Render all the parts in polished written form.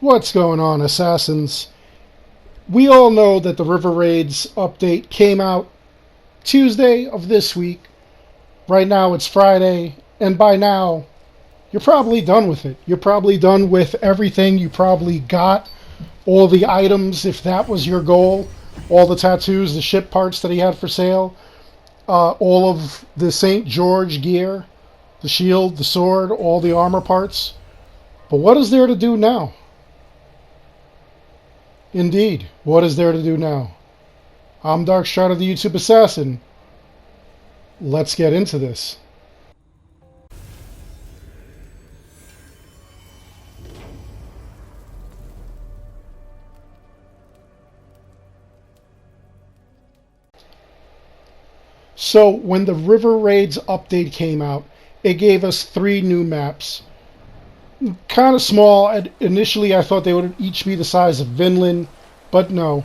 What's going on, Assassins? We all know that the River Raids update came out Tuesday of this week. Right now it's Friday, and by now you're probably done with it. You're probably done with everything. You probably got all the items, if that was your goal. All the tattoos, the ship parts that he had for sale, all of the St. George gear, the shield, the sword, all the armor parts. But what is there to do now? Indeed, what is there to do now? I'm Darkstrider, the YouTube Assassin. Let's get into this. So, when the River Raids update came out, it gave us 3 new maps. Kind of small. Initially, I thought they would each be the size of Vinland, but no.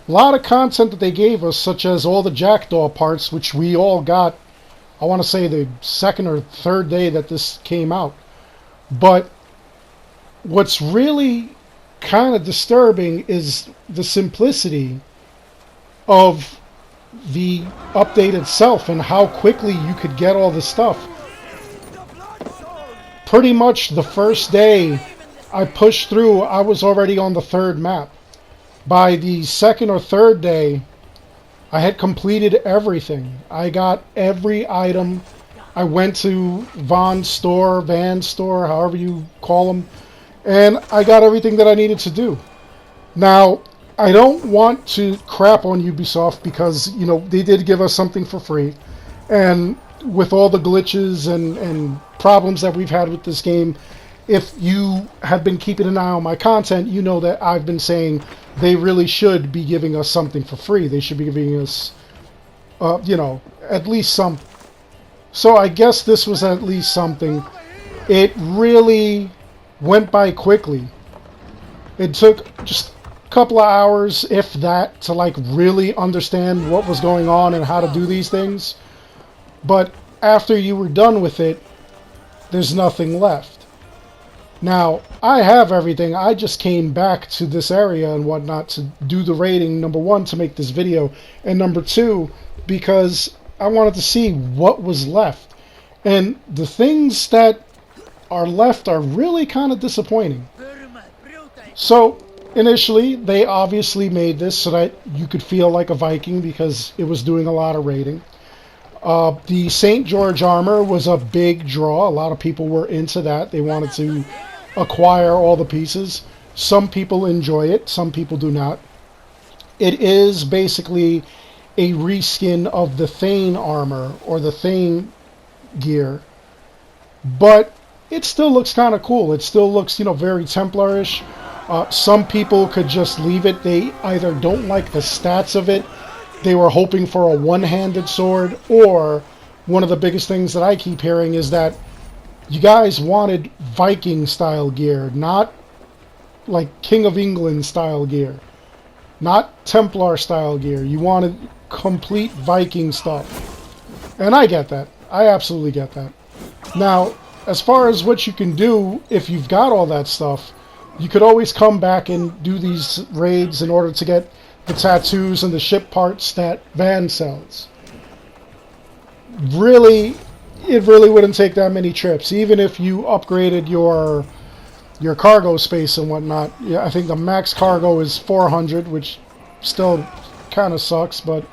A lot of content that they gave us, such as all the Jackdaw parts, which we all got, I want to say the second or third day that this came out. But what's really kind of disturbing is the simplicity of the update itself and how quickly you could get all this stuff. Pretty much the first day I pushed through, I was already on the 3rd map. By the 2nd or 3rd day, I had completed everything. I got every item. I went to Vagn store, however you call them, and I got everything that I needed to do. Now, I don't want to crap on Ubisoft because, you know, they did give us something for free, and with all the glitches and problems that we've had with this game, if you have been keeping an eye on my content, you know that I've been saying they really should be giving us something for free. They should be giving us, you know, at least some. So I guess this was at least something. It really went by quickly. It took just a couple of hours, if that, to like really understand what was going on and how to do these things. But after you were done with it, there's nothing left. Now, I have everything. I just came back to this area and whatnot to do the raiding, number 1, to make this video, and number 2, because I wanted to see what was left. And the things that are left are really kind of disappointing. So, initially, they obviously made this so that you could feel like a Viking because it was doing a lot of raiding. The St. George armor was a big draw. A lot of people were into that. They wanted to acquire all the pieces. Some people enjoy it, some people do not. It is basically a reskin of the Thane armor or the Thane gear, but it still looks kind of cool. It still looks, you know, very Templarish. Some people could just leave it. They either don't like the stats of it, they were hoping for a one-handed sword, or one of the biggest things that I keep hearing is that you guys wanted Viking style gear, not like King of England style gear, not Templar style gear. You wanted complete Viking stuff. And I get that. I absolutely get that. Now, as far as what you can do if you've got all that stuff, you could always come back and do these raids in order to get the tattoos and the ship parts that Vagn sells. Really, it really wouldn't take that many trips, even if you upgraded your cargo space and whatnot. Yeah, I think the max cargo is 400, which still kind of sucks, but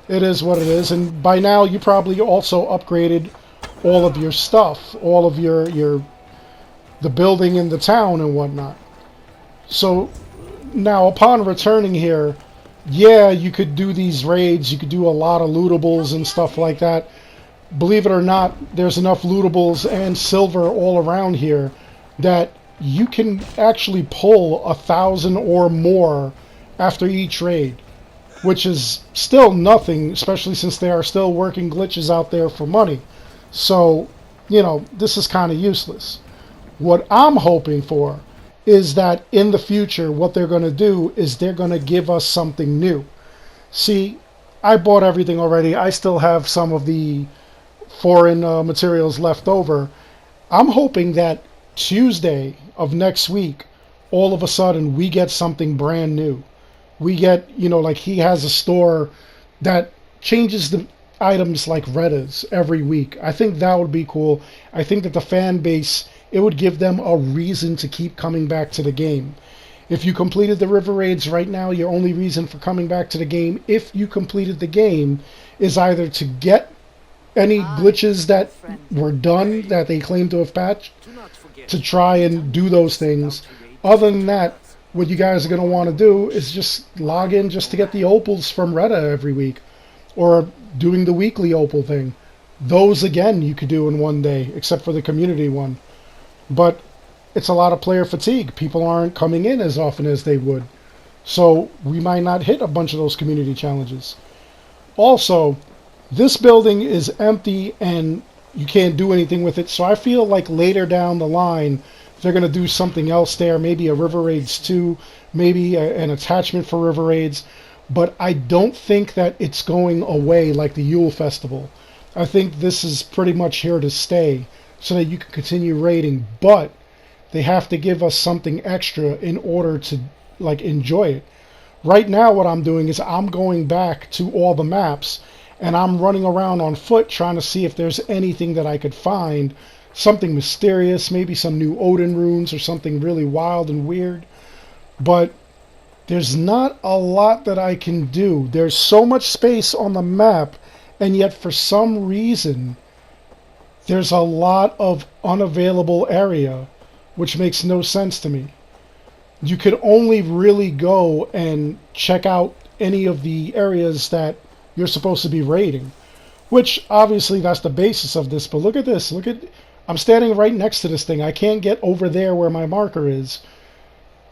it is what it is. And by now, you probably also upgraded all of your stuff, all of the building in the town and whatnot. So now, upon returning here, yeah, you could do these raids, you could do a lot of lootables and stuff like that. Believe it or not, there's enough lootables and silver all around here that you can actually pull 1,000 or more after each raid, which is still nothing, especially since there are still working glitches out there for money. So, you know, this is kind of useless. What I'm hoping for is that in the future, what they're going to do is they're going to give us something new. See, I bought everything already. I still have some of the foreign materials left over. I'm hoping that Tuesday of next week, all of a sudden we get something brand new. We get, like he has a store that changes the items like Reda's every week. I think that would be cool. I think that the fan base, it would give them a reason to keep coming back to the game. If you completed the river raids right now, your only reason for coming back to the game, if you completed the game, is either to get any glitches that were done that they claim to have patched, to try and do those things. Other than that, what you guys are going to want to do is just log in just to get the opals from Reda every week, or doing the weekly opal thing. Those again you could do in one day, except for the community one. But it's a lot of player fatigue. People aren't coming in as often as they would. So we might not hit a bunch of those community challenges. Also, this building is empty and you can't do anything with it. So I feel like later down the line, they're going to do something else there. Maybe a River Raids 2, maybe an attachment for River Raids. But I don't think that it's going away like the Yule Festival. I think this is pretty much here to stay so that you can continue raiding. But they have to give us something extra in order to enjoy it. Right now what I'm doing is I'm going back to all the maps and I'm running around on foot trying to see if there's anything that I could find, something mysterious, maybe some new Odin runes or something really wild and weird. But there's not a lot that I can do. There's so much space on the map, and yet for some reason there's a lot of unavailable area, which makes no sense to me. You could only really go and check out any of the areas that you're supposed to be raiding, which obviously that's the basis of this. But look at this. I'm standing right next to this thing. I can't get over there where my marker is.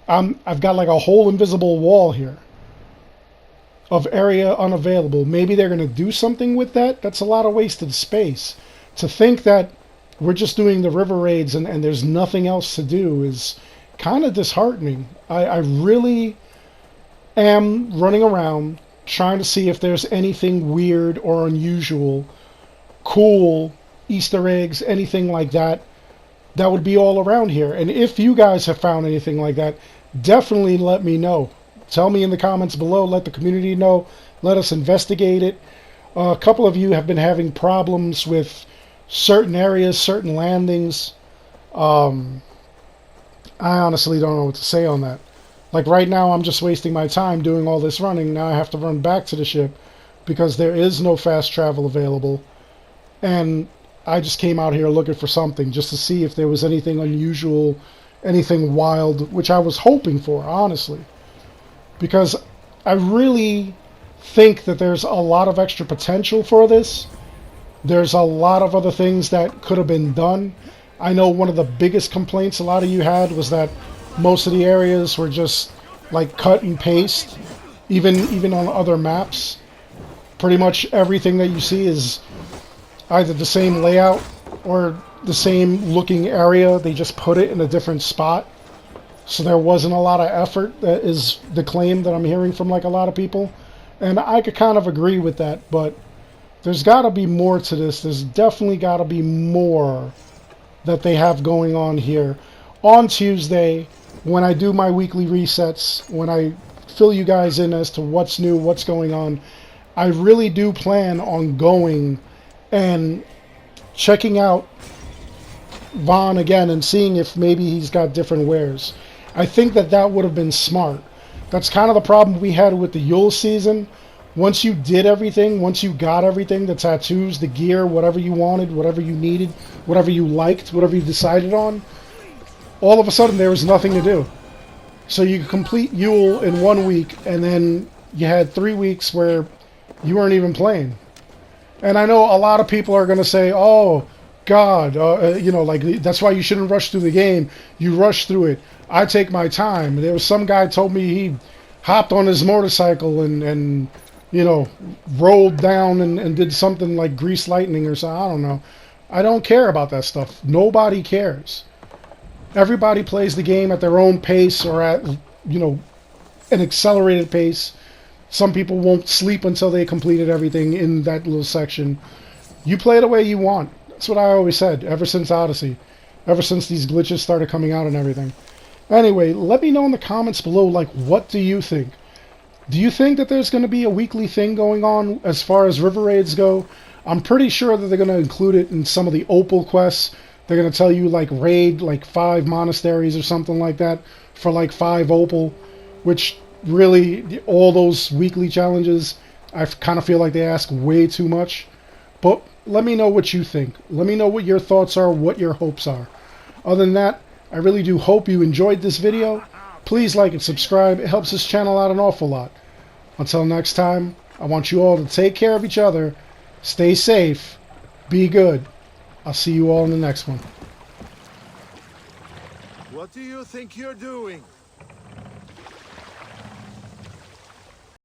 I've got like a whole invisible wall here of area unavailable. Maybe they're going to do something with that. That's a lot of wasted space. To think that we're just doing the river raids and there's nothing else to do is kind of disheartening. I really am running around trying to see if there's anything weird or unusual, cool, Easter eggs, anything like that, that would be all around here. And if you guys have found anything like that, definitely let me know. Tell me in the comments below. Let the community know. Let us investigate it. A couple of you have been having problems with certain areas, certain landings. I honestly don't know what to say on that. Like right now, I'm just wasting my time doing all this running. Now I have to run back to the ship because there is no fast travel available. And I just came out here looking for something just to see if there was anything unusual, anything wild, which I was hoping for, honestly. Because I really think that there's a lot of extra potential for this. There's a lot of other things that could have been done. I know one of the biggest complaints a lot of you had was that most of the areas were just like cut and paste, even on other maps. Pretty much everything that you see is either the same layout or the same looking area. They just put it in a different spot. So there wasn't a lot of effort, that is the claim that I'm hearing from like a lot of people. And I could kind of agree with that, but there's got to be more to this. There's definitely got to be more that they have going on here. On Tuesday, when I do my weekly resets, when I fill you guys in as to what's new, what's going on, I really do plan on going and checking out Vagn again and seeing if maybe he's got different wares. I think that would have been smart. That's kind of the problem we had with the Yule season. Once you did everything, once you got everything, the tattoos, the gear, whatever you wanted, whatever you needed, whatever you liked, whatever you decided on, all of a sudden there was nothing to do. So you could complete Yule in 1 week, and then you had 3 weeks where you weren't even playing. And I know a lot of people are going to say, oh, God, that's why you shouldn't rush through the game. You rush through it. I take my time. There was some guy told me he hopped on his motorcycle and rolled down and did something like grease lightning or something. I don't know. I don't care about that stuff. Nobody cares. Everybody plays the game at their own pace or at, an accelerated pace. Some people won't sleep until they completed everything in that little section. You play the way you want. That's what I always said ever since Odyssey. Ever since these glitches started coming out and everything. Anyway, let me know in the comments below, like, what do you think? Do you think that there's going to be a weekly thing going on as far as river raids go? I'm pretty sure that they're going to include it in some of the opal quests. They're going to tell you, like, raid, like, 5 monasteries or something like that for, like, 5 opal, which really, all those weekly challenges, I kind of feel like they ask way too much. But let me know what you think. Let me know what your thoughts are, what your hopes are. Other than that, I really do hope you enjoyed this video. Please like and subscribe. It helps this channel out an awful lot. Until next time, I want you all to take care of each other, stay safe, be good. I'll see you all in the next one. What do you think you're doing?